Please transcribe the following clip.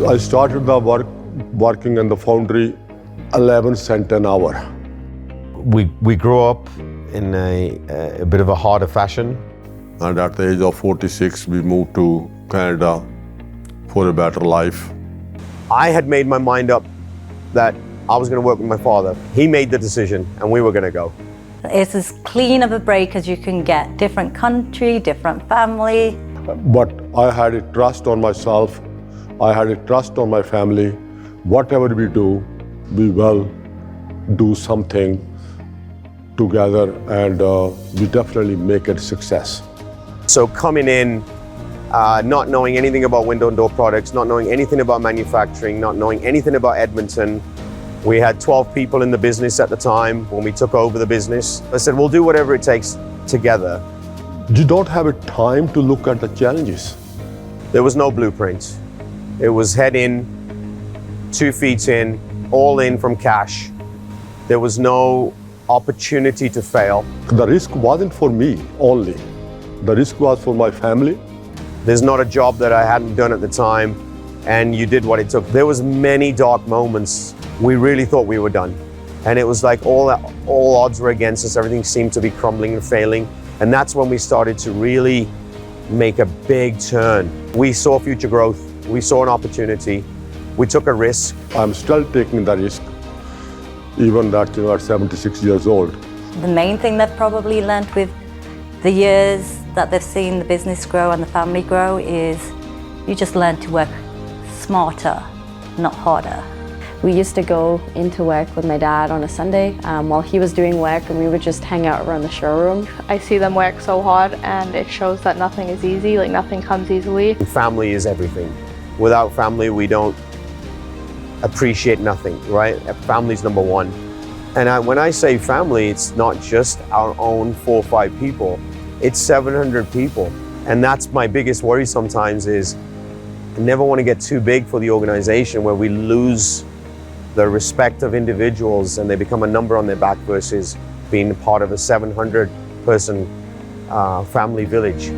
I started the working in the foundry 11 cents an hour. We grew up in a bit of a harder fashion. And at the age of 46, we moved to Canada for a better life. I had made my mind up that I was going to work with my father. He made the decision and we were going to go. It's as clean of a break as you can get. Different country, different family. But I had a trust on myself. I had a trust on my family. Whatever we do, we will do something together and we definitely make it a success. So coming in, not knowing anything about window and door products, not knowing anything about manufacturing, not knowing anything about Edmonton. We had 12 people in the business at the time when we took over the business. I said, we'll do whatever it takes together. You don't have a time to look at the challenges. There was no blueprint. It was head in, 2 feet in, all in from cash. There was no opportunity to fail. The risk wasn't for me only. The risk was for my family. There's not a job that I hadn't done at the time, and you did what it took. There was many dark moments. We really thought we were done. And it was like all odds were against us. Everything seemed to be crumbling and failing. And that's when we started to really make a big turn. We saw future growth. We saw an opportunity. We took a risk. I'm still taking the risk, even that at 76 years old. The main thing they've probably learned with the years that they've seen the business grow and the family grow is you just learn to work smarter, not harder. We used to go into work with my dad on a Sunday while he was doing work, and we would just hang out around the showroom. I see them work so hard, and it shows that nothing is easy, like nothing comes easily. Family is everything. Without family, we don't appreciate nothing, right? Family's number one. And when I say family, it's not just our own 4 or 5 people. It's 700 people. And that's my biggest worry sometimes is I never want to get too big for the organization where we lose the respect of individuals and they become a number on their back versus being part of a 700-person family village.